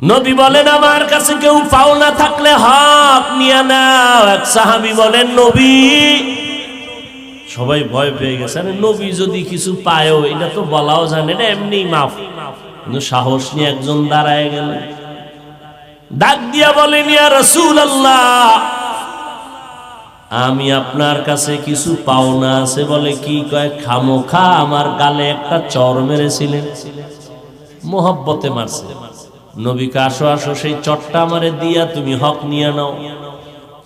নবী বলেন আমার কাছে কেউ পাওনা থাকলে হক নিয়ে নাও। এক সাহাবী বলেন নবী, সবাই ভয় পেয়ে গেছে, আরে নবী যদি কিছু পায়ও এটা তো বলাও জানে না, এমনি মাফ। কিন্তু সাহস নিয়ে একজন দাঁড়ায় গেলেন, ডাক দিয়া বলেন ইয়া রাসূলুল্লাহ, আমি আপনার কাছে কিছু পাওনা আছে। বলে কি? কয় খামোখা আমার গালে একটা চর মেরেছিলেন, মোহব্বতে মারছে। নবীকে আসো আসো, সেই চটটা আমারে দিয়া তুমি হক নিয়ে নাও।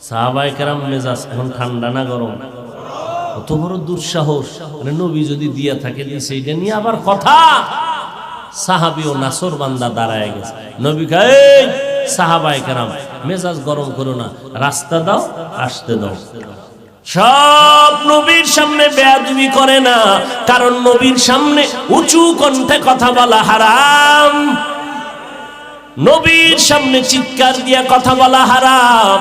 সাহাবায়ে কেরাম মেজাজ এখন ঠান্ডা না গরম? কত বড় দুঃসাহস! নবী যদি দিয়া থাকে দিছে, এটা নিয়ে আবার কথা। সাহাবী ও নাসর বান্দা দাঁড়ায় গেছে। নবী কয় এই সাহাবায়ে কেরাম মেজাজ গরম করো না, রাস্তা দাও, আসতে দাও। সব নবীর সামনে বেয়াদবি করে না, কারণ নবীর সামনে উঁচু কণ্ঠে কথা বলা হারাম, নবীর সামনে চিৎকার দিয়া কথা বলা হারাম।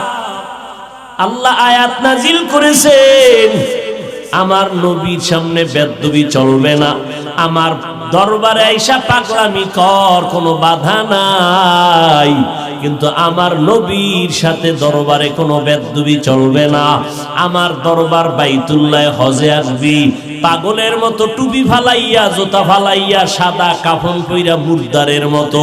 আল্লাহ আয়াত নাজিল করেছেন আমার নবীর সামনে বেয়াদবি চলবে না, আমার দরবারে আইসা পাগলামি কর, কোনো বাধা নাই, কিন্তু আমার নবীর সাথে দরবারে কোনো বেয়াদবি চলবে না। আমার দরবার বাইতুল্লাহ হজে আসবি, পাগলের মতো টুপি ফালাইয়া, জুতা ফালাইয়া, সাদা কাফন পইরা মুর্দারের মতো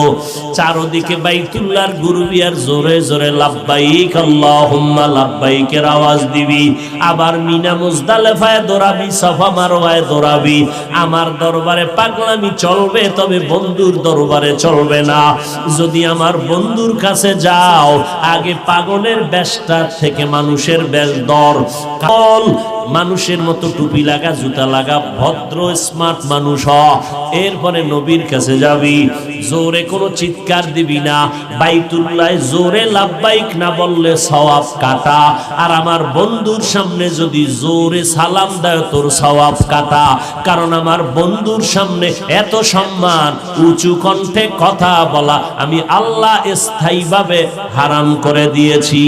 চারদিকে বাইতুল্লাহর গুরবিয়ার জোরে জোরে লাব্বাইক আল্লাহুম্মা লাব্বাইকের আওয়াজ দিবি। আবার মিনা মুজদালিফায় দৌড়াবি, সাফা মারওয়ায় দৌড়াবি। আমার দরবারে পাগলামি চলবে, তবে বন্ধুর দরবারে চলবে না। যদি আমার বন্ধুর কাছে যাও, আগে পাগলের বেশটা থেকে মানুষের বেশ দর। মানুষের মতো টুপি লাগা, জুতা লাগা, ভদ্র স্মার্ট মানুষ হ, এরপরে নবীর কাছে যাবি। জোরে কোনো চিৎকার দিবি না, বাইতুল্লাহ জোরে লাব্বাইক না বললে সওয়াব কাটা। আর আমার বন্ধুর সামনে যদি জোরে সালাম দেয়, তোর সওয়াব কাটা। কারণ আমার বন্ধুর সামনে এত সম্মান, উঁচু কণ্ঠে কথা বলা আমি আল্লাহ স্থায়ীভাবে হারাম করে দিয়েছি।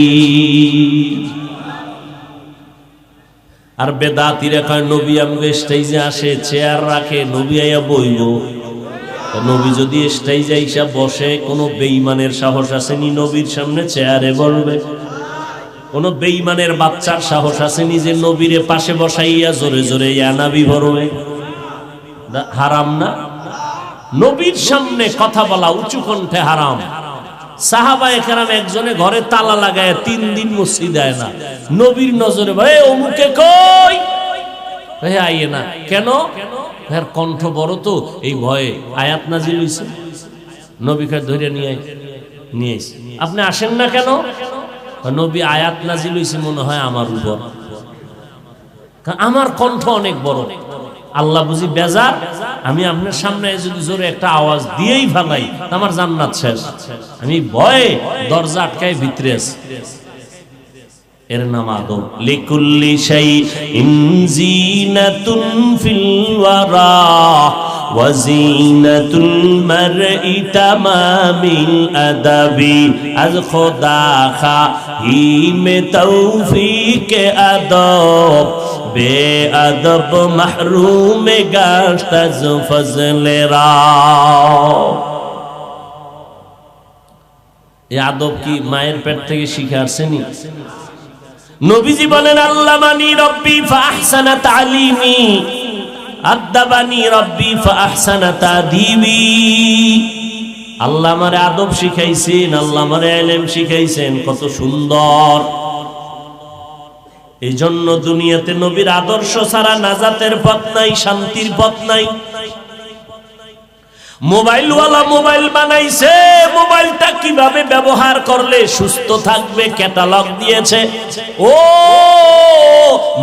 আর বেদাতিরা কয় নবী আমগো স্টেজে আসে, চেয়ার রাখে, নবী আইয়া বইব। নবী যদি স্টেজে আইসা বসে, কোনো বেঈমানের সাহস আসেনি নবীর সামনে চেয়ারে বসবে? কোন বেঈমানের বাচ্চার সাহস আসেনি যে নবীরে পাশে বসাইয়া জোরে জোরে ইয়া নবী বলবে? হারাম না? নবীর সামনে কথা বলা উঁচু কণ্ঠে হারাম। সাহাবায়ে কেরাম একজনে ঘরে তালা লাগায় 3 দিন মসজিদে আয় না। নবীর নজরে ভাই অমুকে কই, ভাই আইয়ে না কেন? এর কণ্ঠ বড় তো, এই ভয়ে আয়াত নাজিল হইছে, নবীকে ধরে নিয়ে আইছে। আপনি আসেন না কেন? নবী আয়াত নাজিল হইছে মনে হয় আমার উপর, আমার কণ্ঠ অনেক বড়। আল্লাহ বুঝি বেজার, আমি আপনার সামনে যদি জোরে একটা আওয়াজ দিয়েই ফেলাই আমার জান্নাত শেষ। আমি ভয়ে দরজা আটকায় ভিতরে আছি। এর নাম আদব। লিকুল্লি শাইইন জিনাতুন ফিল ওয়ারা ওয়া জিনাতুল মারই তামামিল আদাবি। আজ খোদা খাহিমে তৌফিকে আদব, বেআদব মাহরুম গাশত আজ ফজলেরা। এই আদব কি মায়ের পেট থেকে শিখে আসছেনি? নবীজি বলেন আল্লামানি রব্বি ফাহসানা তালিমি, আদাবানি রব্বি ফাহসানা তাদিবি। আল্লাহ আমারে আদব শিখাইছেন, আল্লাহ আমারে ইলম শিখাইছেন, কত সুন্দর। এই জন্য দুনিয়াতে নবীর আদর্শ ছাড়া নাজাতের পথ নাই, শান্তির পথ নাই। মোবাইলওয়ালা মোবাইল বানাইছে, মোবাইলটা কিভাবে ব্যবহার করলে সুস্থ থাকবে ক্যাটালগ দিয়েছে। ও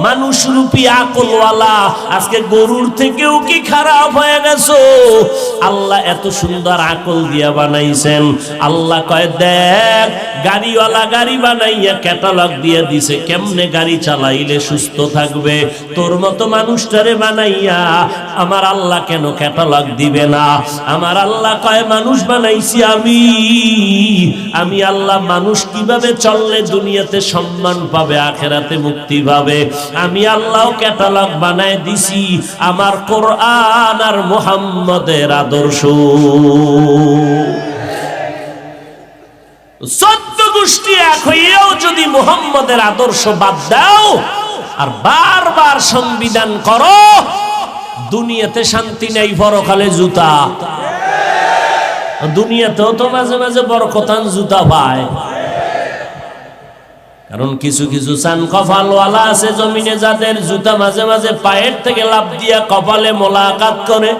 মানুষ রূপী আকলওয়ালা, আজকে গরুর থেকেও কি খারাপ হয়ে গেছো? আল্লাহ এত সুন্দর আকল দিয়া বানাইছেন। আল্লাহ কয় দেখ, গাড়িওয়ালা গাড়ি বানাইয়া ক্যাটালগ দিয়ে দিছে কেমনে গাড়ি চালাইলে সুস্থ থাকবে। তোর মতো মানুষটারে বানাইয়া আমার আল্লাহ কেন ক্যাটালগ দিবে না? আমার আল্লাহ কয় মানুষ বানাইছি আমি আল্লাহ মানুষ কিভাবে চললে দুনিয়াতে সম্মান পাবে, আখেরাতে মুক্তি পাবে, আমি আল্লাহ ক্যাটালগ বানায় দিছি আমার কোরআন আর মুহাম্মদের আদর্শ। 14 গোষ্ঠী এক হইয়াও যদি মুহাম্মদের আদর্শ বাদ দাও আর বারবার সংবিধান করো, দুনিয়াতে শান্তি নেই, পরকালে জুতা। দুনিয়াতেও তো মাঝে মাঝে বরকতান জুতা পায়, কারণ কিছু কিছু চান কপালওয়ালা আছে জমিনে, যাদের জুতা মাঝে মাঝে পায়ের থেকে লাফ দিয়া কপালে মোলাকাত করে।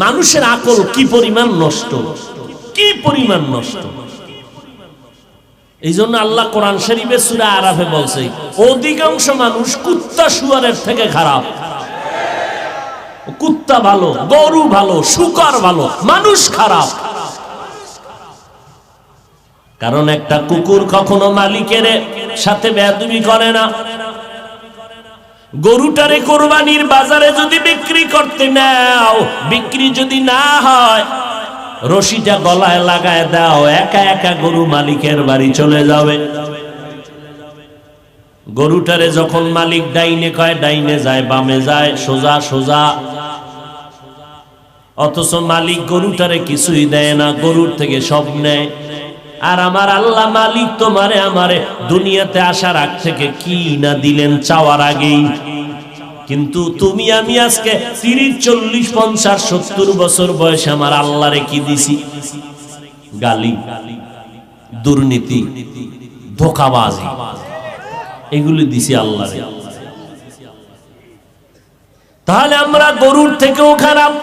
মানুষের আকল কি পরিমাণ নষ্ট, কি পরিমাণ নষ্ট! এই জন্য আল্লাহ কোরআন শরীফে সূরা আরাফে বলছে, অধিকাংশ মানুষ কুত্তা শুয়ারের থেকে খারাপ। কুত্তা ভালো, গরু ভালো, শুকর ভালো, মানুষ খারাপ। কারণ একটা কুকুর কখনো মালিকের সাথে বেয়াদবি করে না। গরুটারে কোরবানির বাজারে যদি বিক্রি করতে নাও, বিক্রি যদি না হয়, রশিটা গলায় লাগায় দাও, একা একা গরু মালিকের বাড়ি চলে যাবে। গরুটারে যখন মালিক ডাইনে কয় ডাইনে যায়, বামে যায়, সোজা সোজা। অথচ মালিক গরুটারে কিছুই দেয় না, গরুর থেকে সব নেয়। আর আমার আল্লাহ মালিক তোমারে আমারে দুনিয়াতে আসার আগ থেকে কি না দিলেন চাওয়ার আগেই। কিন্তু তুমি আমি আজকে 30, 40, 50, 70 বছর বয়সে আমার আল্লাহরে কি দিছি? গালি, দুর্নীতি, ধোঁকাবাজি, এগুলি দিছি আল্লাহরে। তাহলে আমরা গরুর থেকেও খারাপ।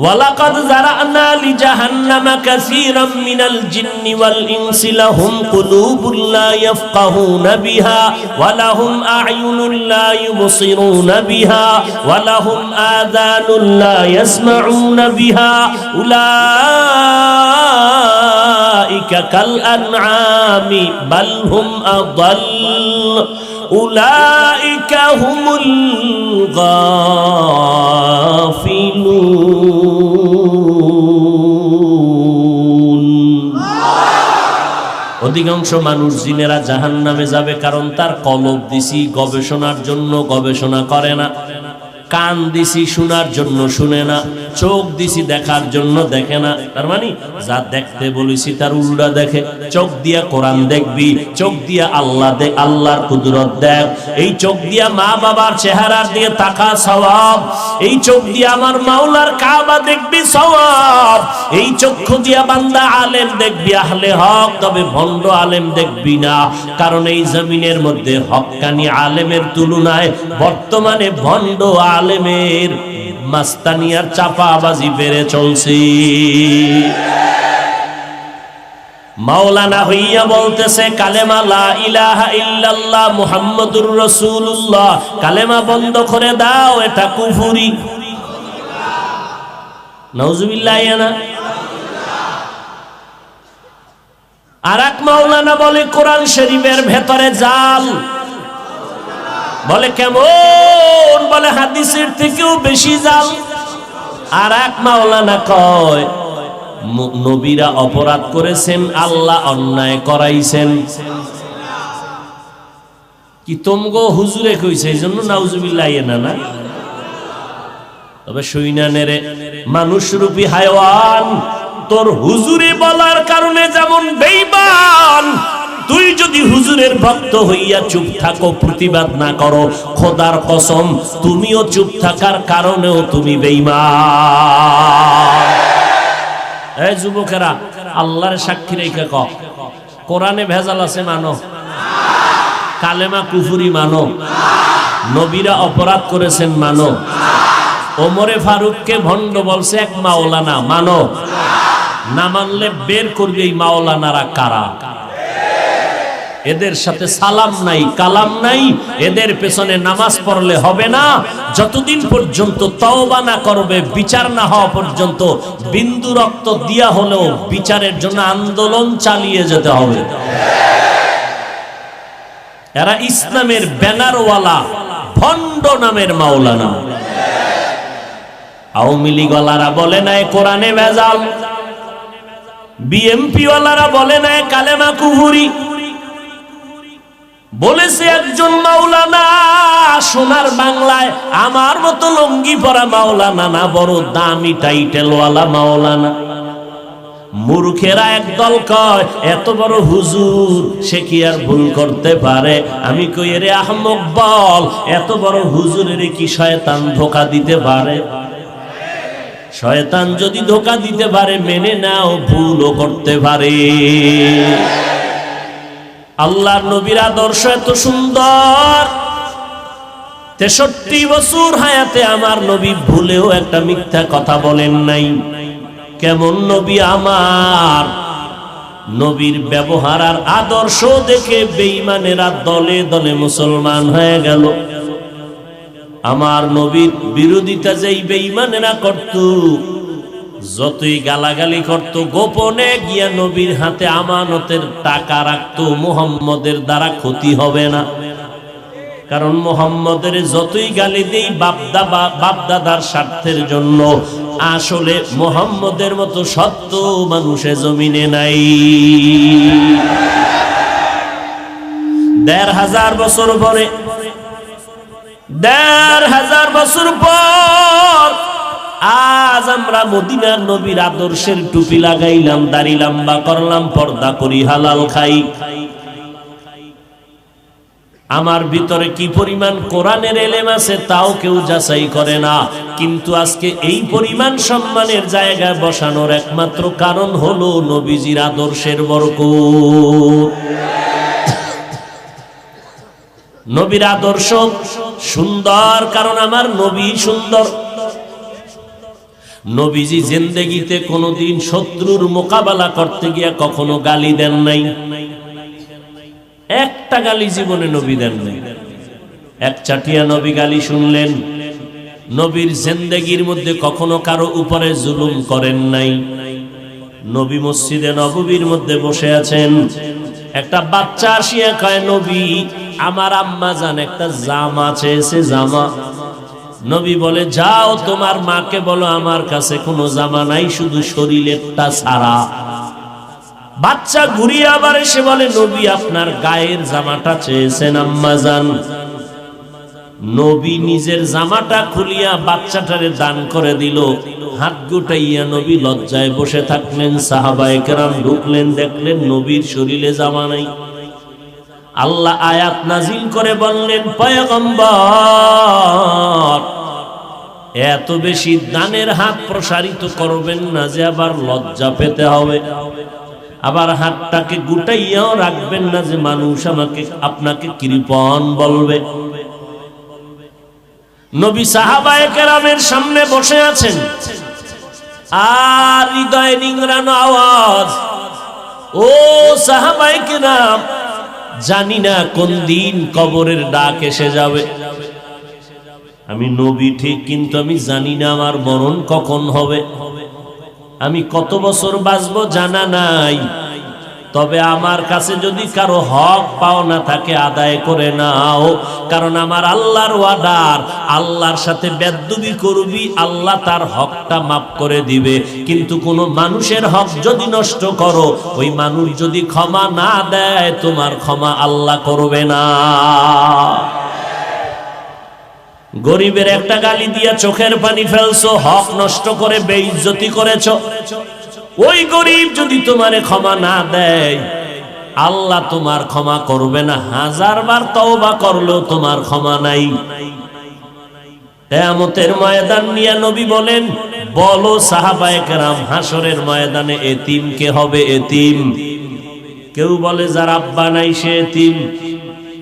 ওয়ালাকাদ যারানা লিজাহান্নামা কাসীরাম মিনাল জিন্নি ওয়াল ইনসি লাহুম কুলুবুন লা ইয়াফকাহুনা বিহা ওয়া লাহুম আ'য়ুনুন লা ইউবসিরুনা বিহা ওয়া লাহুম আযানুন লা ইয়াসমাউনা বিহা উলাইকা কাল আনআমি বাল হুম আদাল উলাইকা হুমুল গাফিলুন। অধিকাংশ মানুষ জিনেরা জাহান্নামে যাবে, কারণ তার কলব দিছি গবেষণার জন্য, গবেষণা করে না। কান দিছি শোনার জন্য, শুনে না। চোখ দিছি দেখার জন্য, দেখে না। তার মানে যা দেখতে বলেছি তার উল্টা দেখে। চোখ দিয়া কোরআন দেখবি, চোখ দিয়া আল্লাহ দেখ, আল্লাহর কুদরত দেখ। এই চোখ দিয়া মা বাবার চেহারার দিকে তাকা, সওয়াব। এই চোখ দিয়া আমার মাওলার কাবা দেখবি, সওয়াব। এই চক্ষু দিয়া বান্দা আলেম দেখবি, আহলে হক, তবে ভণ্ড আলেম দেখবি না। কারণ এই জমিনের মধ্যে হক্কানি আলেমের তুলনায় বর্তমানে ভণ্ড আলেমের মাস্তানিয়ার চাপাবাজি বেড়ে চলছে। মাওলানা হইয়া বলতেছে কালেমা লা ইলাহা ইল্লাল্লাহ মুহাম্মাদুর রাসূলুল্লাহ, কালেমা বন্ধ করে দাও, এটা কুফরি। নাউজুবিল্লাহ। না আর এক মাওলানা বলে কোরআন শরীফের ভেতরে জাল। বলে কেমন? বলে হাদিসের থেকেও বেশি জাল। আর এক মাওলানা কয় নবীরা অপরাধ করেছেন, আল্লাহ অন্যায় করাইছেন। কি তোমগো হুজুরে কইছে, এই জন্য নাউজুবিল্লাহ। না তবে শুইনানেরে মানুষ রূপী হায়ওয়ান, তোর হুজুরে বলার কারণে যেমন বেঈমান, তুই যদি হুজুরের ভক্ত হইয়া চুপ থাকো, প্রতিবাদ না করো, খোদার কসম তুমিও চুপ থাকার কারণেও তুমি বেঈমান। এই যুবকেরা, আল্লাহর সাক্ষী রেখে কও, কোরআনে ভেজাল আছে মানো, কালেমা কুফরি মানো, নবীরা অপরাধ করেছেন মানো, ওমরে ফারুককে ভণ্ড বলছে এক মাওলানা মানো। না মানলে বের করবে এই মাওলানারা কারা। এদের সাথে সালাম নাই, কালাম নাই, এদের পেছনে নামাজ পড়লে হবে না। যতদিন পর্যন্ত তওবা না করবে, বিচার না হওয়া পর্যন্ত বিন্দু রক্ত দিয়া হলেও বিচারের জন্য আন্দোলন চালিয়ে যেতে হবে। এরা ইসলামের ব্যানারওয়ালা ভণ্ড নামের মাওলানা। আওয়ামী লীগওয়ালারা বলে নাই কোরআনে ভেজাল, বিএমপি ওয়ালারা বলে নাই কালেমা কুফরি, বলেছে একজন মাওলানা, সোনার বাংলায় আমার মতো লুঙ্গি পরা মাওলানা না, বড় দামি টাইটেলওয়ালা মাওলানা। মূর্খেরা একদল কয় এত বড় হুজুর, সে কি আর ভুল করতে পারে? আমি কই রে আহমক, বল এত বড় হুজুরের কি শয়তান ধোঁকা দিতে পারে? শয়তান যদি ধোঁকা দিতে পারে মেনে নাও, ভুলও করতে পারে। আল্লাহর নবীর আদর্শ এত সুন্দর, 63 বছর হায়াতে আমার নবী ভুলেও একটা মিথ্যা কথা বলেন নাই। কেমন নবী আমার! নবীর ব্যবহার আর আদর্শ দেখে বেঈমানেরা দলে দলে মুসলমান হয়ে গেল। আমার নবীর বিরোধিতা যেই বেঈমানেরা করত, যতই গালাগালি করত, গোপনে গিয়া নবীর হাতে আমানতের টাকা রাখত, মুহাম্মদের দ্বারা ক্ষতি হবে না। কারণ মুহাম্মদের যতই গালি দেই বাপদাদার স্বার্থের জন্য, আসলে মুহাম্মদের মতো সত্য মানুষে জমিনে নাই। ১,৫০০ বছর পরে, ১,৫০০ বছর পর আজ আমরা মদিনার নবীর আদর্শের টুপি লাগাইলাম, দাড়ি লম্বা করলাম, পর্দা করি, হালাল খাই। আমার ভিতরে কি পরিমাণ কোরআনের এলেম আছে তাও কেউ যাচাই করে না। কিন্তু আজকে এই পরিমাণ সম্মানের জায়গায় বসানোর একমাত্র কারণ হলো নবীজির আদর্শের বরকত। নবীর আদর্শ সুন্দর, কারণ আমার নবী সুন্দর। নবীজি জিন্দেগিতে কোনোদিন শত্রুর মোকাবেলা করতে গিয়ে কখনো গালি দেন নাই, একটা গালি জীবনে নবী দেন নাই। এক চাটিয়া নবী গালি শুনলেন। নবীর জিন্দেগির মধ্যে কখনো কারো উপরে জুলুম করেন নাই। নবী মসজিদে নববীর মধ্যে বসে আছেন, একটা বাচ্চা আসিয়া কয়, নবী আমার আম্মা জান একটা জামা চেয়েছে, জামা। নবী বলে, যাও তোমার মাকে বলো আমার কাছে কোনো জামা নাই, শুধু শরীরেরটা ছাড়া। বাচ্চা ঘুরিয়ে আবার এসে বলে, নবী আপনার গায়ের জামাটা চেয়েছেন আম্মা জান। নবী নিজের জামাটা খুলিয়া বাচ্চাটারে দান করে দিল। হাত গুটাইয়া নবী লজ্জায় বসে থাকলেন। সাহাবায়ে কেরাম ঢুকলেন, দেখলেন নবীর শরীরে জামা নাই। আল্লাহ আয়াত নাজিল করে বললেন, পয়গম্বর এত বেশি দানের হাত প্রসারিত করবেন না যে আবার লজ্জা পেতে হবে। আবার হাতটাকে গুটাইয়াও রাখবেন না যে মানুষ আপনাকে কৃপণ বলবে। নবী সাহাবায়ে কেরামের সামনে বসে আছেন, আর হৃদয়ে নিংড়ানো আওয়াজ, ও সাহাবায়ে কেরাম, জানি না কোন দিন কবরের ডাক এসে যাবে। আমি নবী ঠিক, কিন্তু আমি জানি না আমার মরণ কখন হবে। আমি কত বছর বাঁচবো জানা নাই। তবে আমার কাছে যদি কারো হক পাওনা থাকে আদায় করে নাও, কারণ আমার আল্লাহর ওয়াদার, আল্লাহর সাথে বেয়াদবি করবি, আল্লাহ তার হকটা মাফ করে দিবে। কিন্তু কোনো মানুষের হক যদি নষ্ট করো, ওই মানুষ যদি ক্ষমা না দেয়, তোমার ক্ষমা আল্লাহ করবে না। গরিবের একটা গালি দিয়া চোখের পানি ফেলছো, হক নষ্ট করে বেইজ্জতি করেছো, ওই গরিব যদি তোমারে ক্ষমা না দেয়, আল্লাহ তোমার ক্ষমা করবে না। 1000 বার তওবা করলেও তোমার ক্ষমা নাই। কিয়ামতের ময়দান নিয়ে নবী বলেন, বলো সাহাবায়ে কেরাম, হাসরের ময়দানে এতিম কে হবে? এতিম কেউ বলে যার আব্বা নাই সে এতিম,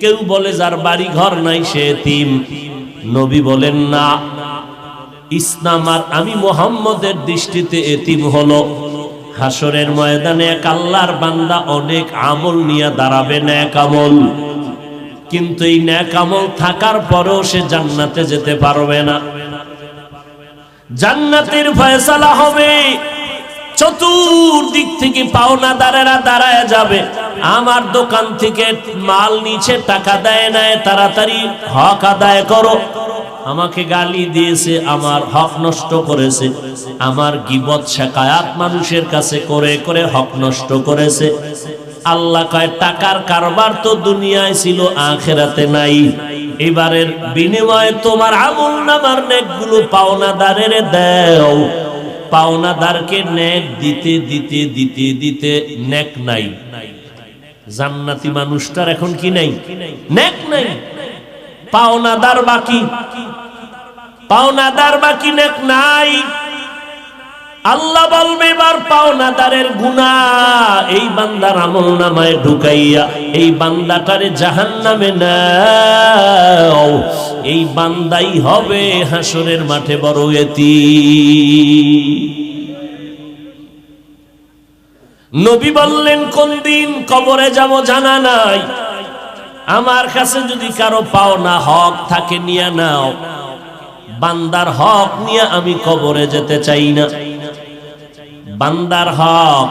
কেউ বলে যার বাড়ি ঘর নাই সে এতিম। নবী বলেন, না, ইসলাম আর আমি মুহাম্মদের দৃষ্টিতে এতিম হলো হাসরের ময়দানে এক আল্লাহর বান্দা অনেক আমল নিয়ে দাঁড়াবে, নেক আমল, কিন্তু এই নেক আমল থাকার পরেও সে জান্নাতে যেতে পারবে না। জান্নাতের ফয়সালা হবে, চতুর্দিক থেকে পাওনাদারেরা দাঁড়ায় যাবে, আমার দোকান থেকে মাল নিচে টাকা দেয় না, তাড়াতাড়ি হক আদায় করো। আমাকে গালি দিয়েছে, আমার হক নষ্ট করেছে, আমার গীবত শিকায়াত মানুষের কাছে করে করে হক নষ্ট করেছে, আল্লাহ কয় টাকার কারবার তো দুনিয়ায় ছিল, আখিরাতে নাই। এবারের বিনিময়ে তোমার আমলনামার নেকগুলো পাওনাদারের দাও। পাওনাদারকে নেক দিতে দিতে দিতে দিতে নেক নাই। জান্নাতি মানুষটার এখন কি নাই? নেক নাই। পাওনাদার বাকি, পাওনাদার বাকি, নেক নাই। আল্লাহ বলবে এবার পাওনাদারের গুনাহ এই বান্দার আমলনামায় ঢুকাইয়া এই বান্দাটারে জাহান্নামে নাও। এই বান্দাই হবে হাসরের মাঠে বড় এতিম। নবী বললেন কোন দিন কবরে যাব জানা নাই, আমার কাছে যদি কারো পাওনা হক থাকে নিয়ে নাও। বান্দার হক নিয়ে আমি কবরে যেতে চাই না। বান্দার হক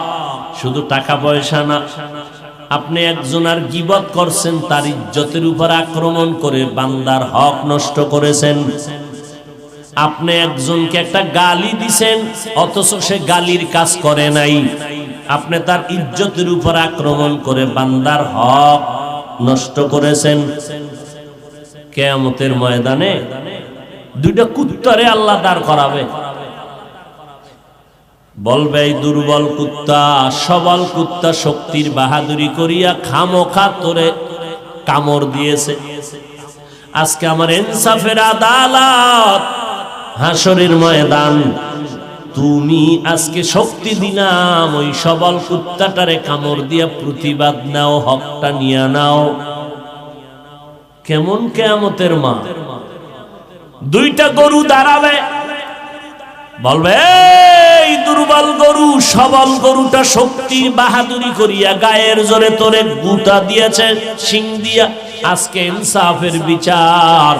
শুধু টাকা পয়সা না। আপনি একজনের গীবত করছেন, তার ইজ্জতের উপর আক্রমণ করে বান্দার হক নষ্ট করেছেন। আপনি একজনকে একটা গালি দিছেন, অথচ সে গালির কাজ করে নাই। আপনি তার ইজ্জতের উপর আক্রমণ করে বান্দার হক নষ্ট করেছেন। কিয়ামতের ময়দানে দুইটা কুত্তারে আল্লাহ দাঁড় করাবে। বলবে এই দুর্বল কুত্তা, সবল কুত্তা শক্তির বাহাদুরি করিয়া খামোখা তোরে কামড় দিয়েছে। আজকে আমার ইনসাফের আদালত, হাসরের ময়দান। তুমি আজকে শক্তি দিলাম, ওই সবল কুত্তাটারে কামড় দিয়া প্রতিবাদ নাও, হকটা নিয়ে নাও। কেমন কিয়ামতের মা? দুইটা গরু দাঁড়াবে, বলবে এই দুর্বল গরু, সবল গরুটা শক্তির বাহাদুরি করিয়া গায়ের জোরে তোরে গুতা দিয়েছে শিং দিয়া। আজকে ইনসাফের বিচার,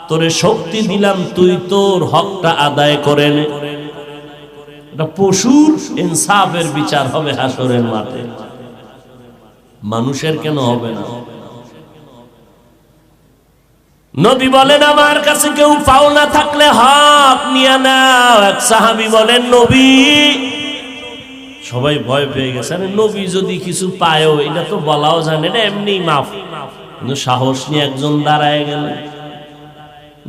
তোরে শক্তি দিলাম, তুই তোর হকটা আদায় করে নে। এটা পশুর ইনসাফের বিচার হবে হাসরের মাঠে, মানুষের কেন হবে না? নবী বলেন আমার কাছে কেউ পাওনা থাকলে হক নিয়ে নাও। এক সাহাবী বলেন নবী, সবাই ভয় পেয়ে গেছে, নবী যদি কিছু পায়ও এটা তো বলাও জানে না, এমনি মাফ। কিন্তু সাহস নিয়ে একজন দাঁড়ায় গেল,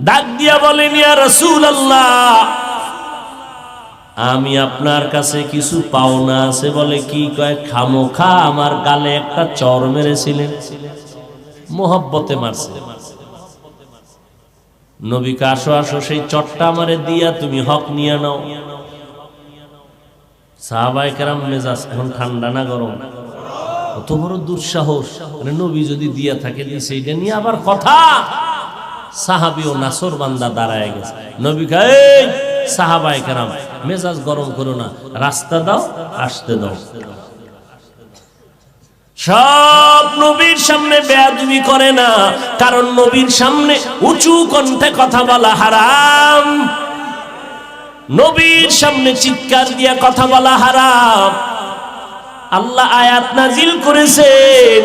ডাক দিয়া বলেন ইয়া রাসূলুল্লাহ, আমি আপনার কাছে কিছু পাওনা আছে। বলে কি? কয় খামোখা আমার গালে একটা চর মেরেছিলেন, মোহব্বতে মারছে। নবীকে আসো আসো, সেই চটটা আমারে দিয়া তুমি হক নিয়ে নাও। সাহাবায়ে কেরাম মেজাজ এখন ঠান্ডা না গরম? কত বড় দুঃসাহস! নবী যদি দিয়া থাকে সেইটা নিয়ে আবার কথা। সাহাবী ও নাসর বান্দা দাঁড়ায় গেছে। নবী কয় এই সাহাবায়ে কেরাম মেজাজ গরম করো না, রাস্তা দাও, আসতে দাও। সব নবীর সামনে বেয়াদবি করে না, কারণ নবীর সামনে উঁচু কণ্ঠে কথা বলা হারাম। নবীর সামনে চিৎকার দিয়ে কথা বলা হারাম। আল্লাহ আয়াত নাজিল করেছেন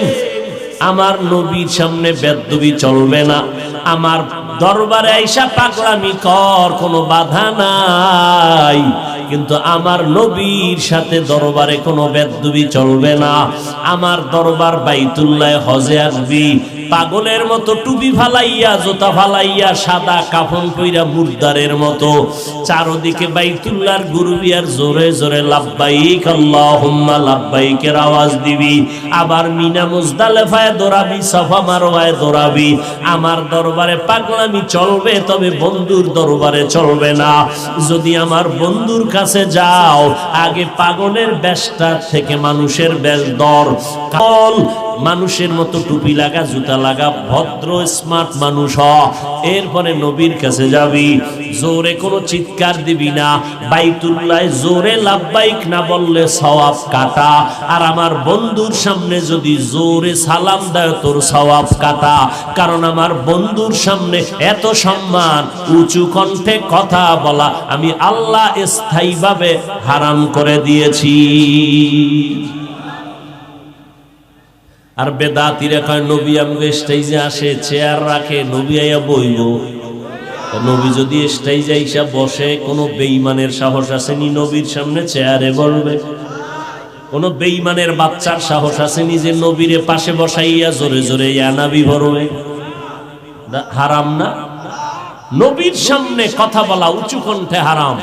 আমার নবীর সামনে বেয়াদবি চলবে না। আমার দরবারে আইসা পাগলামি কর, কোনো বাধা নাই, কিন্তু আমার নবীর সাথে দরবারে কোনো বেয়াদবি চলবে না। আমার দরবার বাইতুল্লাহ হজে আসবি, পাগলের মতো টুপি ফালাইয়া, জুতা ফালাইয়া, সাদা কাফন পইরা মুর্দারের মতো চারদিকে বাইতুল্লাহর ঘুরবি আর জোরে জোরে লাব্বাইক আল্লাহুম্মা লাব্বাইকের আওয়াজ দিবি। আবার মিনা মুজদালিফায় দৌড়াবি, সাফা মারওয়ায় দৌড়াবি। আমার দরবারে পাগলামি চলবে, তবে বন্ধুর দরবারে চলবে না। যদি আমার বন্ধুর কাছে যাও, আগে পাগলের বেশটা থেকে মানুষের বেশ দর। মানুষের মতো টুপি লাগা, জুতা লাগা, ভদ্র স্মার্ট মানুষ হ। এরপরে নবীর কাছে যাবি, জোরে কোনো চিৎকার দিবি না। বাইতুল্লাহ জোরে লাব্বাইক না বললে সওয়াব কাটা। আর আমার বন্ধুর সামনে যদি জোরে সালাম দেয়, তোর সওয়াব কাটা। কারণ আমার বন্ধুর সামনে এত সম্মান, উঁচু কণ্ঠে কথা বলা আমি আল্লাহ স্থায়ীভাবে হারাম করে দিয়েছি। আর বেদাতিরা কয় নবী আমাকে স্টেজে আসে, চেয়ার রাখে, নবী আইয়া বইব। নবী যদি স্টেজে আইসা বসে, কোনো বেঈমানের সাহস আসেনি নবীর সামনে চেয়ারে বলবে? কোন বেঈমানের বাচ্চার সাহস আছে নিজে নবীরে পাশে বসাইয়া জোরে জোরে ইয়া নবী বলবে? হারাম না? নবীর সামনে কথা বলা উঁচু কণ্ঠে হারাম।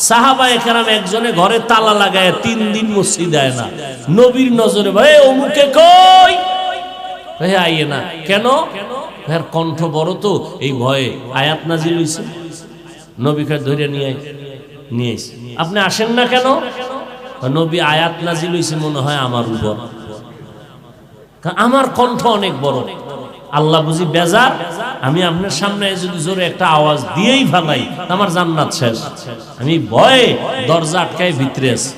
সাহাবায়ে কেরাম একজনে ঘরে তালা লাগায় 3 দিন মসজিদ আয় না। নবীর নজরে ভাই অমুকে কই, ভাই আইয়ে না কেন? এর কণ্ঠ বড় তো, এই ভয়ে আয়াত নাজিল হইছে। নবীকে ধরে নিয়ে আইছে, আপনি আসেন না কেন? নবী আয়াত নাজিল হইছে মনে হয় আমার উপর, আমার কণ্ঠ অনেক বড়। আল্লাহ বুঝি বেজার, আমি আপনার সামনে যদি জোরে একটা আওয়াজ দিয়েই ফেলাই আমার জান্নাত শেষ। আমি ভয়ে দরজা আটকায় ভিতরে আছি।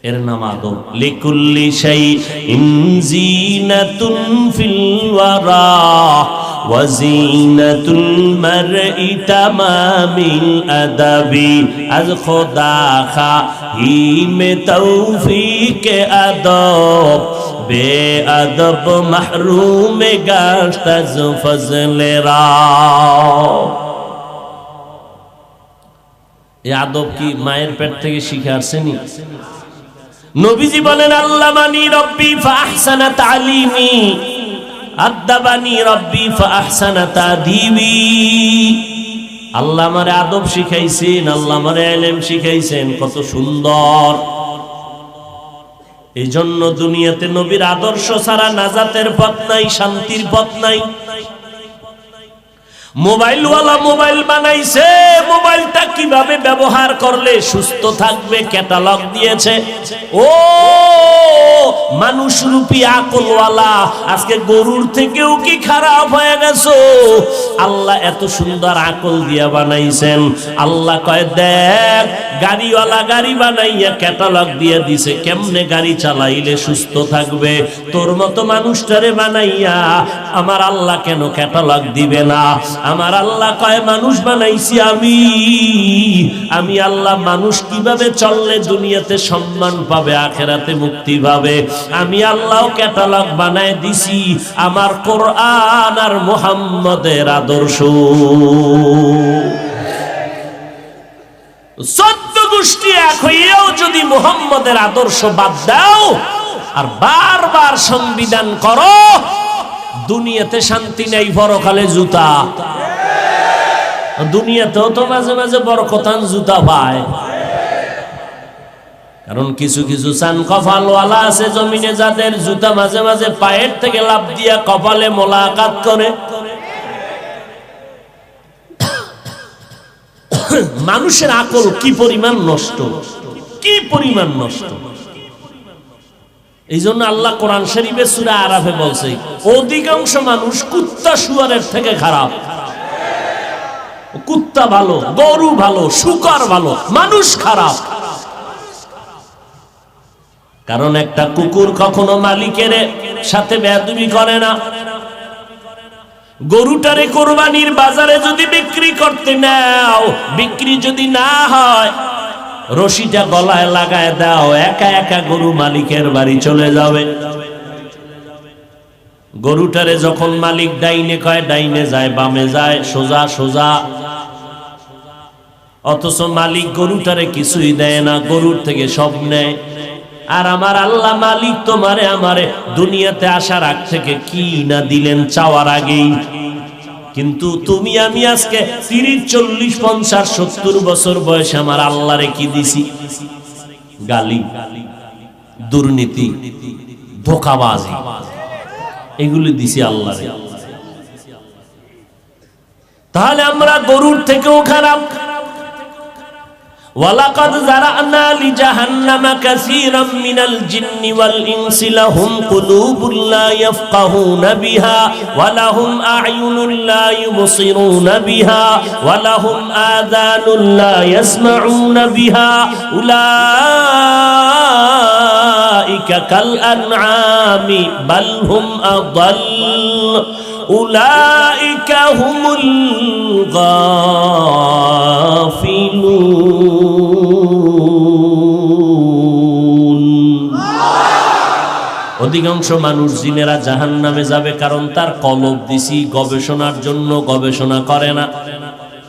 এর নাম আদব। লিকুল্লি শাইইন জিনাতুন ফিল ওয়ারা ওয়া জিনাতুল মারই তামামিল আদাবি আজ খোদা খাহিমে তৌফিকে আদব বেআদব মাহরুমে গাশত আজ ফজলে রা। এই আদব কি মায়ের পেট থেকে শিখে আসেনি? নবীজি বলেন আল্লামানি রব্বি ফাআহসানা তালিমি আদাবানি রব্বি ফাআহসানা তাদিবি। আল্লাহ আমারে আদব শিখাইছেন, আল্লাহ আমারে ইলম শিখাইছেন, কত সুন্দর। এই জন্য দুনিয়াতে নবীর আদর্শ ছাড়া নাজাতের পথ নাই, শান্তির পথ নাই। মোবাইলওয়ালা মোবাইল বানাইছে, মোবাইলটা কিভাবে ব্যবহার করলে সুস্থ থাকবে ক্যাটালগ দিয়েছে। ও মানুষ রূপী আকলওয়ালা, আজকে গরুর থেকেও কি খারাপ হয়ে গেছো? আল্লাহ এত সুন্দর আকল দিয়া বানাইছেন। আল্লাহ কয় দেখ, গাড়িওয়ালা গাড়ি বানাইয়া ক্যাটালগ দিয়ে দিছে কেমনে গাড়ি চালাইলে সুস্থ থাকবে। তোর মতো মানুষটারে বানাইয়া আমার আল্লাহ কেন ক্যাটালগ দিবে না? আমার আল্লাহ কয় মানুষ বানাইছি আমি আল্লাহ মানুষ কিভাবে চললে দুনিয়াতে সম্মান পাবে, আখেরাতে মুক্তি পাবে, আমি আল্লাহ ক্যাটালগ বানায় দিছি আমার কোরআন আর মুহাম্মদের আদর্শ। 14 গোষ্ঠী এক হইয়াও যদি মুহাম্মদের আদর্শ বাদ দাও আর বারবার সংবিধান করো, দুনিয়াতে শান্তি নেই, পরকালে জুতা। দুনিয়াতেও তো মাঝে মাঝে বরকতান জুতা পায়, কারণ কিছু কিছু চান কপালওয়ালা আছে জমিনে, যাদের জুতা মাঝে মাঝে পায়ের থেকে লাফ দিয়া কপালে মোলাকাত করে। মানুষের আকল কি পরিমাণ নষ্ট, কি পরিমাণ নষ্ট। এই জন্য আল্লাহ কোরআন শরীফে সূরা আরাফে বলছে অধিকাংশ মানুষ কুত্তা শুয়ারের থেকে খারাপ। কুত্তা ভালো, গরু ভালো, শুকর ভালো, মানুষ খারাপ। কারণ একটা কুকুর কখনো মালিকের সাথে বেয়াদবি করে না। গরুটারে কোরবানির বাজারে যদি বিক্রি করতে নাও, বিক্রি যদি না হয়, রশিটা গলায় লাগায় দাও, একা একা গরু মালিকের বাড়ি চলে যাবে। গরুটারে যখন মালিক ডাইনে কয় ডাইনে যায়, বামে যায়, সোজা সোজা। অথচ মালিক গরুটারে কিছুই দেয় না, গরুর থেকে সব নেয়। আর আমার আল্লাহ মালিক তোমারে আমারে দুনিয়াতে আসার আগ থেকে কি না দিলেন চাওয়ার আগেই। কিন্তু তুমি আমি আজকে 30, 40, 50, 70 বছর বয়সে আমার আল্লাহরে কি দিছি? গালি, দুর্নীতি, ধোঁকাবাজি, এগুলি দিছি আল্লাহরে। তাহলে আমরা গরুর থেকেও খারাপ। ওয়ালাকাদ যারানা লিজাহান্নামা কাসীরাম মিনাল জিন্নি ওয়াল ইনসি লাহুম কুলুবুন লা ইয়াফকাহুনা বিহা ওয়া লাহুম আ'য়ুনুন লা ইউবসিরুনা বিহা ওয়া লাহুম আযানুন লা ইয়াসমাউনা বিহা উলাইকা কাল আনআমি বাল হুম আদাল উলাইকা হুমুল গাফিলুন। অধিকাংশ মানুষ জিনেরা জাহান্নামে যাবে, কারণ তার কলব দিছি গবেষণার জন্য, গবেষণা করে না।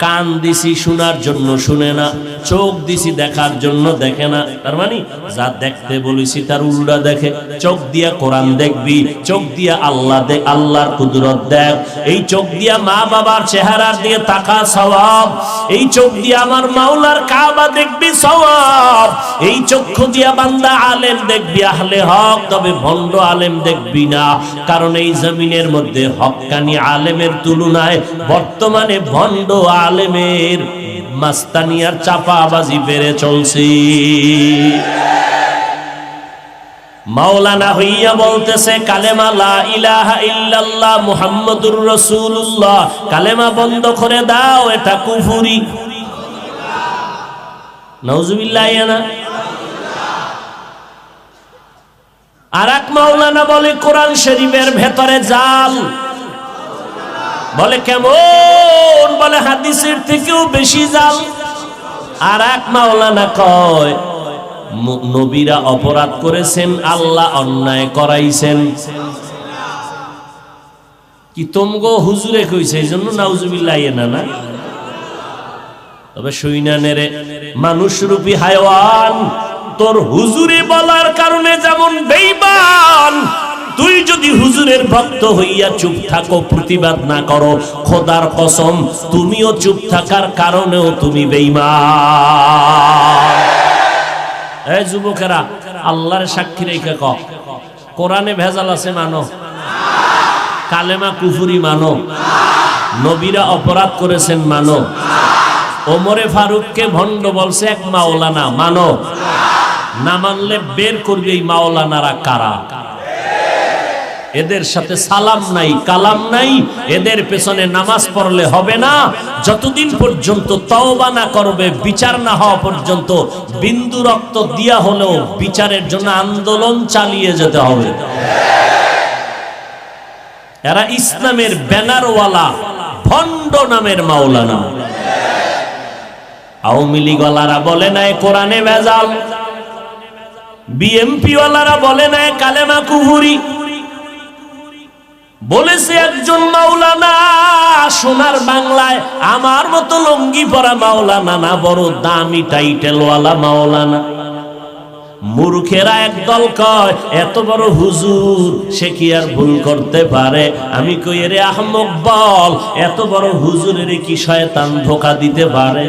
কান দিছি শোনার জন্য শুনে না, চোখ দিছি দেখার জন্য দেখে না। তার মানে যা দেখতে বলেছি তার উল্টা দেখে। চোখ দিয়া কোরআন দেখবি, চোখ দিয়া আল্লাহর কুদরত দেখ। এই চোখ দিয়া মা বাবার চেহারার দিকে তাকা, সওয়াব। এই চোখ দিয়া আমার মাওলার কাবা দেখবি, সওয়াব। এই চক্ষু দিয়া বান্দা আলেম দেখবি, আহলে হক, তবে ভণ্ড আলেম দেখবি না। কারণ এই জমিনের মধ্যে হক্কানি আলেমের তুলনায় বর্তমানে ভণ্ড আলেমের মাস্তানিয়ার চাপাবাজি বেড়ে চলছে। মাওলানা হইয়া বলতেছে কালেমা লা ইলাহা ইল্লাল্লাহ মুহাম্মাদুর রাসূলুল্লাহ, কালেমা বন্ধ করে দাও, এটা কুফরি। নাউজুবিল্লাহ। না আর এক মাওলানা বলে কোরআন শরীফের ভেতরে জাল। বলে কেমন? বলে হাদিসের থেকেও বেশি জাল। আর এক মাওলানা কয় নবীরা অপরাধ করেছেন, আল্লাহ অন্যায় করাইছেন। কি তোমগো হুজুরে কইছে, এই জন্য নাউজুবিল্লাহ। না তবে শুইনানেরে মানুষরূপী হায়ওয়ান, তোর হুজুরে বলার কারণে যেমন বেঈমান, তুই যদি হুজুরের ভক্ত হইয়া চুপ থাকো, প্রতিবাদ না করো, খোদার কসম তুমিও চুপ থাকার কারণেও তুমি বেঈমান। এই যুবকেরা, আল্লাহর সাক্ষী রেখে কও, কোরআনে ভেজাল আছে মানো, কালেমা কুফরি মানো, নবীরা অপরাধ করেছেন মানো, ওমরে ফারুককে ভণ্ড বলছে এক মাওলানা মানো। না মানলে বের করবে এই মাওলানারা কারা। এদের সাথে সালাম নাই, কালাম নাই, এদের পেছনে নামাজ পড়লে হবে না। যতদিন পর্যন্ত তওবা না করবে, বিচার না হওয়া পর্যন্ত বিন্দু রক্ত দিয়া হলেও বিচারের জন্য আন্দোলন চালিয়ে যেতে হবে। এরা ইসলামের ব্যানারওয়ালা ভণ্ড নামের মাওলানা। আওয়ামী লীগওয়ালারা বলে নাই কোরআনে ভেজাল, বিএমপি ওয়ালারা বলে নাই কালেমা কুফরি। বলেছে একজন মাওলানা সোনার বাংলায়, আমার মতো লঙ্গি পরা মাওলানা না, বড় দামি টাইটেলওয়ালা মাওলানা। মূর্খেরা একদল কয় এত বড় হুজুর, সে কি আর ভুল করতে পারে? আমি কই রে আহমক বল, এত বড় হুজুরের কি শয়তান ধোঁকা দিতে পারে?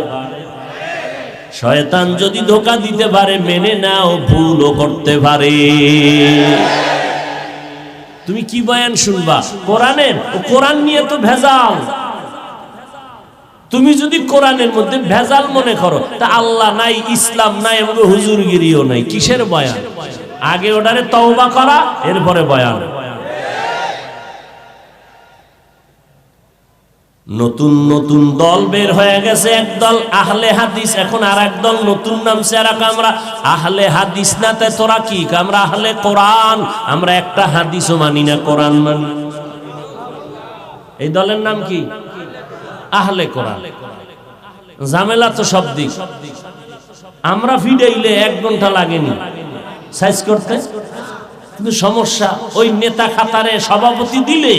শয়তান যদি ধোঁকা দিতে পারে মেনে নাও, ভুলও করতে পারে। তুমি কি বয়ান শুনবা কোরআনের? কোরআন নিয়ে তো ভেজাল। তুমি যদি কোরআনের মধ্যে ভেজাল মনে করো, তা আল্লাহ নাই, ইসলাম নাই, এবং হুজুরগিরিও নাই, কিসের বয়ান? আগে ওটারে তওবা করা, এরপরে বয়ান। নতুন নতুন দল বের হয়ে গেছে, একদল আহলে হাদিস, এখন আর একদল নতুন নামছে, আমরা আহলে হাদিস না। তাই তোরা কি? আমরা আহলে কোরআন। আমরা একটা হাদিসও মানি না, কোরআন মানি। এই দলের নাম কি? আহলে কোরআন। ঝামেলা তো সব দিক। আমরা ফিডাইলে 1 ঘন্টা লাগেনি সাইজ করতে, কিন্তু সমস্যা ওই নেতা খাতারে সভাপতি দিলে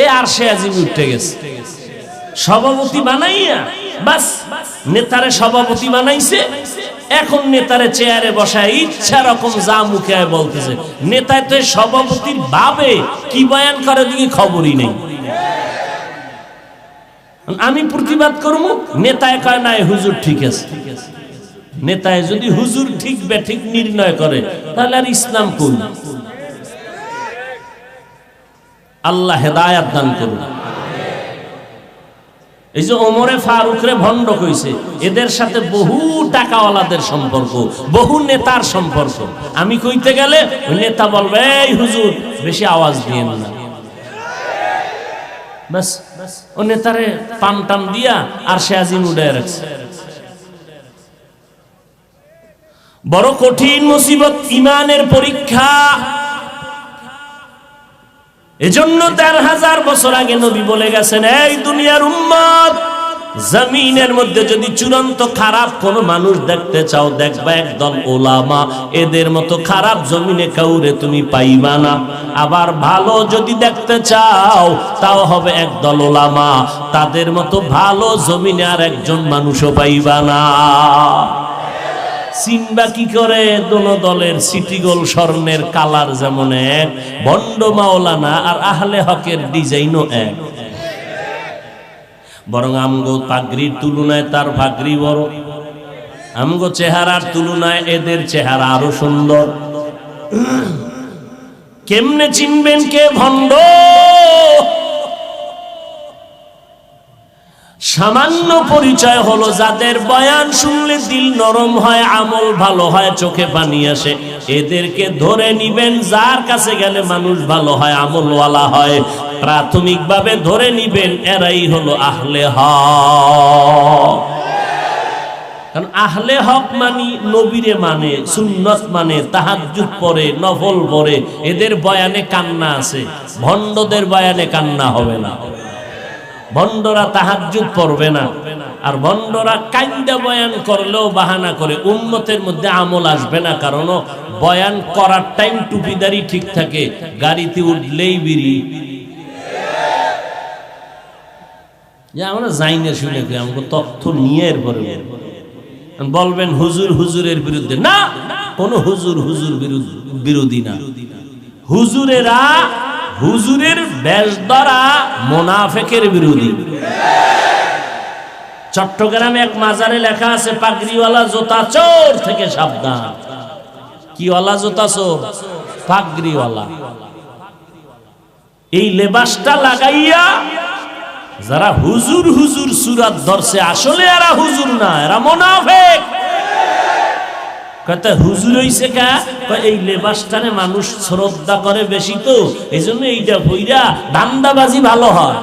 এ আর সে আজিম উঠে গেছে। সভাপতি বানাইয়া বাস নেতারে সভাপতি বানাইছে, এখন নেতারে চেয়ারে বসায় ইচ্ছা রকম যা মুখে বলতেছে। নেতায় তো সভাপতির ভাবে কি বয়ান করে দিকে খবরই নেই। আমি প্রতিবাদ করবো, নেতায় কয় না হুজুর ঠিক আছে। নেতায় যদি হুজুর ঠিক বেঠিক নির্ণয় করে, তাহলে আর ইসলাম কোন? আল্লাহ হেদায়াত দান করুন। এই যে ওমরে ফারুকরে ভণ্ড কইছে, এদের সাথে বহু টাকাওয়ালাদের সম্পর্ক, বহু নেতার সম্পর্ক। আমি কইতে গেলে ওই নেতা বলবে এই হুজুর বেশি আওয়াজ দিয়েন না, বাস ও নেতারে পাম টাম দিয়া আর সে আজিম উড়ায় রাখছে। বড় কঠিন মুসিবত, ইমানের পরীক্ষা। এজন্য ১৩,০০০ বছর আগে নবী বলে গেছেন, এই দুনিয়ার উম্মত জমিনের মধ্যে যদি চূড়ান্ত খারাপ কোন মানুষ দেখতে চাও, দেখবা একদল ওলামা। এদের মতো খারাপ জমিনে কাউরে তুমি পাইবা না। আবার ভালো যদি দেখতে চাও, তাও হবে একদল ওলামা। তাদের মতো ভালো জমিনে আর একজন মানুষও পাইবা না। চিনবা কি করে? দোনো দলের সিটি গোল স্বর্ণের কালার যেমন এক, ভণ্ড মাওলানা আর আহলে হকের ডিজাইনও এক। বরং আমগো পাগড়ির তুলনায় তার পাগড়ি বড়, আমগো চেহারার তুলনায় এদের চেহারা আরো সুন্দর। কেমনে চিনবেন কে ভণ্ড? সামান্য পরিচয় হলো যাদের বয়ান শুনলে দিল নরম হয়, আমল ভালো হয়, চোখে পানি আসে, এদেরকে ধরে নিবেন। যার কাছে গেলে মানুষ ভালো হয়, আমলওয়ালা হয়, প্রাথমিকভাবে ধরে নিবেন এরাই হলো আহলে হক। কারণ আহলে হক মানি নবীরে মানে, সুন্নত মানে, তাহাজ্জুদ পড়ে, নফল পড়ে, এদের বয়ানে কান্না আছে। ভণ্ডদের বয়ানে কান্না হবে না। ভণ্ডরা তাহাজ্জুদ পড়বে না, আর ভণ্ডরা কাইন্দা বয়ান করলেও বাহানা করে উম্মতের মধ্যে আমল আসবে না। কারণ বয়ান করার টাইম টুপিদারি ঠিক থাকে, গাড়িতে উঠলেই বিড়ি। আমরা যাই না শুনে আমাকে তথ্য নিয়ে এরপরে বলবেন হুজুর হুজুরের বিরুদ্ধে। না, কোন হুজুর হুজুর বিরোধী না। হুজুরেরা হুজুরের বেশ দ্বারা মুনাফিকের বিরোধী। চট্টগ্রামে এক মাজারে লেখা আছে, পাগড়িওয়ালা জোতা চোর থেকে সাবধান। কি ওয়ালা জোতা চোর? পাগড়িওয়ালা। এই লেবাসটা লাগাইয়া যারা হুজুর হুজুর সুরাত ধরছে, আসলে এরা হুজুর না, এরা মুনাফিক। কথা হুজুর হইছে কা? এই লেবাসটারে মানুষ শ্রদ্ধা করে বেশি, তো এই জন্য এইটা পইরা ধান্দাবাজি ভালো হয়।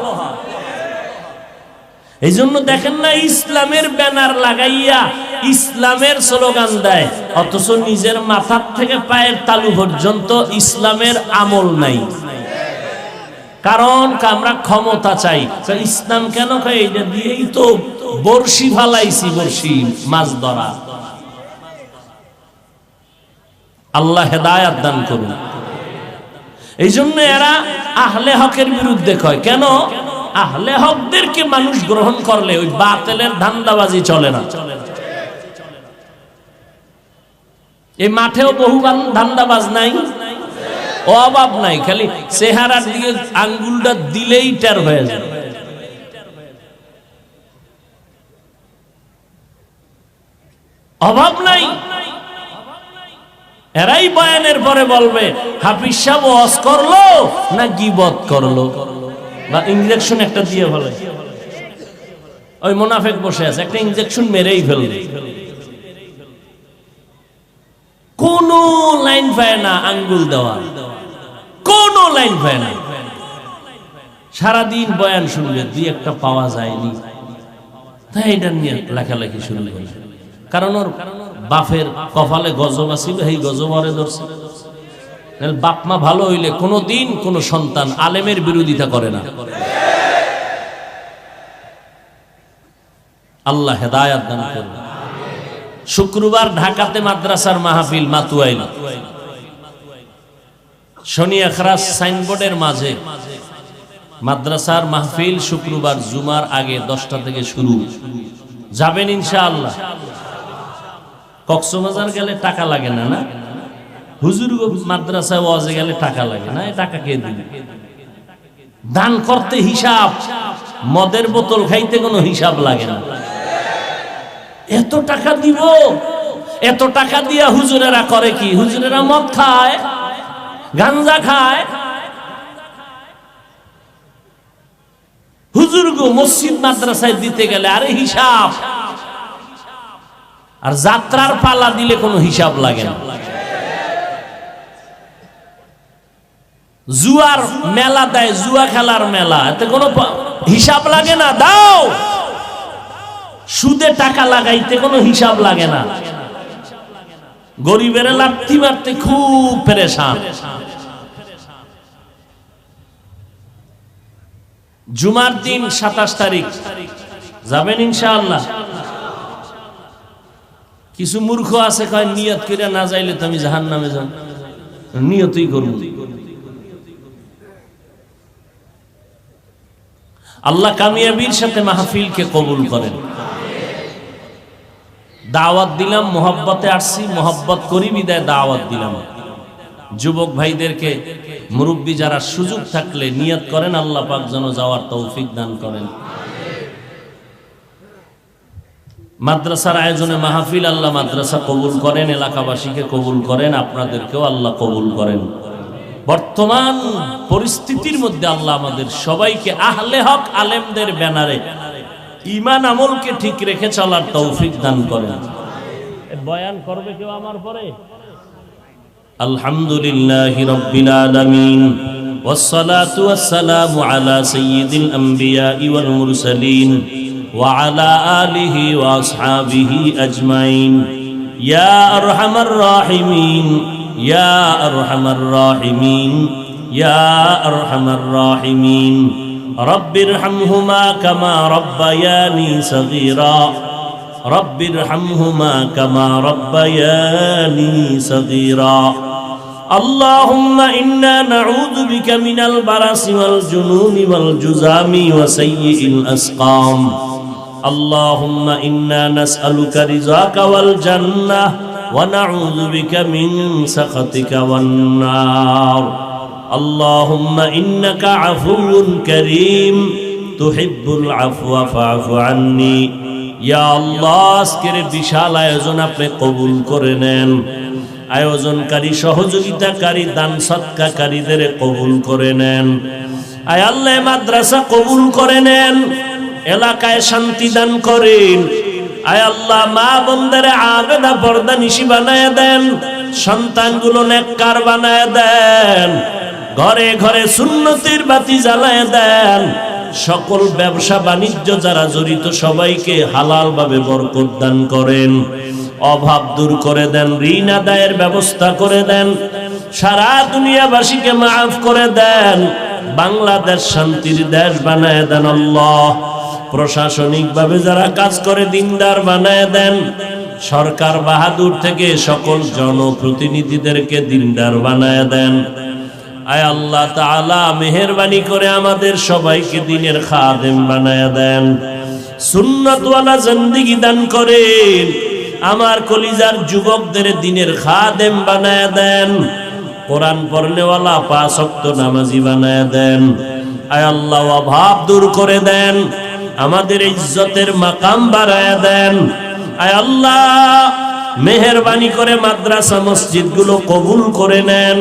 এই জন্য দেখেন না, ইসলামের ব্যানার লাগাইয়া ইসলামের স্লোগান দেয়, অথচ নিজের মাথার থেকে পায়ের তালু পর্যন্ত ইসলামের আমল নাই। কারণ আমরা ক্ষমতা চাই। ইসলাম কেন কয়? এইটা দিয়েই তো বর্ষি ফালাইছি, বর্ষি মাছ ধরা। আল্লাহ হেদায়াত দান করুন। এই জন্য এরা আহলে হকের বিরুদ্ধে কয়। কেন? আহলে হকদেরকে মানুষ গ্রহণ করলে ওই বাতিলের ধান্দাবাজি চলে না। এই মাঠেও বহু ধান্দাবাজ নাই, অভাব নাই, খালি চেহারার দিকে আঙ্গুলটা দিলেই টের হয়ে যায়। অভাব নাই। এরাই বয়ানের পরে বলবে হাফিজ সাহেব ওয়াজ করলো না গীবত করলো, বা ইনজেকশন একটা দিয়ে বলে। ওই মুনাফিক বসে আছে, একটা ইনজেকশন মেরেই ফেলবে। কোন লাইন পায় না আঙ্গুল দেওয়া, কোন লাইন পায় না। সারাদিন বয়ান শুনবে, দুই একটা পাওয়া যায়নি, তাই এটা নিয়ে লেখালেখি শুরু করে। কারণ ওর বাপের কপালে গজব আছিল, এই গজব ওরে ধরছে। বাপ মা ভালো হইলে কোনদিন কোন সন্তান আলেমের বিরোধিতা করে না। আল্লাহ হেদায়াত দান করুন। শুক্রবার ঢাকাতে মাদ্রাসার মাহফিল মাতুয়াইল, শনি আখরাস সাইনবোর্ডের মাঝে মাদ্রাসার মাহফিল শুক্রবার জুমার আগে 10টা থেকে শুরু। যাবেন ইনশাআল্লাহ। কক্সবাজার গেলে টাকা লাগে না, না হুজুর মাদ্রাসায় ওয়াজে গেলে টাকা লাগে না, টাকা কে দিবে? দান করতে হিসাব, মদের বোতল খাইতে কোনো হিসাব লাগে না। এত টাকা দিব, এত টাকা দিয়া হুজুরেরা করে কি? হুজুরেরা মদ খায়, গাঞ্জা খায়। হুজুর গো মসজিদ মাদ্রাসায় দিতে গেলে আরে হিসাব, আর যাত্রার পালা দিলে কোনো হিসাব লাগে না। জুয়ার মেলা দেয়, জুয়া খেলার মেলা, এতে কোনো হিসাব লাগে না। দাও। সুদে টাকা লাগাইতে কোনো হিসাব লাগে না। গরিবের লাথি মারতে খুব পেরেশান। জুমার দিন 27 তারিখ যাবেন ইনশাআল্লাহ? কিছু মূর্খ আছে কয় নিয়ত করে না যাইলে তো আমি জাহান্নামে যাব। নিয়তই করব। আল্লাহ কামিয়াবির সাথে মাহফিলকে কবুল করেন। দাওয়াত দিলাম, মোহব্বতে আসছি, মোহব্বত করি বিদায় দাওয়াত দিলাম। যুবক ভাইদেরকে, মুরব্বী যারা, সুযোগ থাকলে নিয়ত করেন আল্লাহ পাক যেন যাওয়ার তৌফিক দান করেন। মাদ্রাসার আয়োজনে মাহফিল, আল্লাহ মাদ্রাসা কবুল করেন, এলাকাবাসীকে কবুল করেন, আপনাদেরকেও আল্লাহ কবুল করেন। বর্তমান পরিস্থিতির মধ্যে আল্লাহ আমাদের সবাইকে আহলে হক আলেমদের ব্যানারে ঈমান আমলকে ঠিক রেখে চলার তৌফিক দান করেন। বয়ান করবে কেউ আমার পরে? আলহামদুলিল্লাহি রাব্বিল আলামিন ওয়াসসালাতু ওয়াসসালামু আলা সাইয়্যিদিল আমবিয়াই ওয়াল মুরসালিন ওয়া আলা আলিহি ওয়া আসহাবিহি আজমাইন। ইয়া আরহামার রাহিমিন, ইয়া আরহামার রাহিমিন, ইয়া আরহামার রাহিমিন। রব্বিরহামহুমা কামা রাব্বায়ানি সগীরা, রব্বিরহামহুমা কামা রাব্বায়ানি সগীরা। আল্লাহুম্মা ইন্না নাউযু বিকা মিনাল বারাসি ওয়াল জুনুনি ওয়াল জুযামি ওয়া সাইয়্যিল আসকাম। আল্লাহুম্মা ইন্না নাসআলুকা রিযাকা ওয়াল জান্নাহ ওয়া নাউযু বিকা মিন সাখাতিকা ওয়ান নার। আল্লাহুম্মা ইন্নাকা আফুউন কারীম তুহিব্বুল আফওয়া ফা'ফু আন্নী। ইয়া আল্লাহ, আজকের বিশাল আয়োজন আপনি কবুল করে নেন। আয়োজনকারী, সহযোগিতাকারী, দান সদকাকারীদের কবুল করে নেন। আয় আল্লাহ, মাদ্রাসা কবুল করে নেন, এলাকায় শান্তি দান করেন। আয় আল্লাহ, মা বোনদের আবেদা পর্দা নিশি বানায় দেন, সন্তানগুলো নেককার বানায় দেন, ঘরে ঘরে সুন্নতের বাতি জ্বালায় দেন। সকল ব্যবসা বাণিজ্য যারা জড়িত সবাইকে হালাল ভাবে বরকত দান করেন, অভাব দূর করে দেন, ঋণ আদায়ের ব্যবস্থা করে দেন, সারা দুনিয়াবাসীকে মাফ করে দেন, বাংলাদেশ শান্তির দেশ বানায় দেন। আল্লাহ, প্রশাসনিক ভাবে যারা কাজ করে দিনদার বানায় দেন, সরকার বাহাদুর থেকে সকল জনপ্রতিনিধিদেরকে দিনদার বানায় দেন। আয় আল্লাহ তাআলা, মেহেরবানি করে আমাদের সবাইকে দ্বীনের খাদেম বানায় দেন, সুন্নাতওয়ালা জিন্দেগি দান করেন। আমার কলিজার যুবকদের দ্বীনের খাদেম বানায় দেন, কোরআন পড়নেওয়ালা, পাঁচ ওয়াক্ত নামাজি বানায় দেন। আয় আল্লাহ, অভাব দূর করে দেন, আমাদের ইজ্জতের মাকাম বাড়ায় দেন। আয় আল্লাহ, মেহেরবানি করে মাদ্রাসা মসজিদগুলো কবুল করে নেন।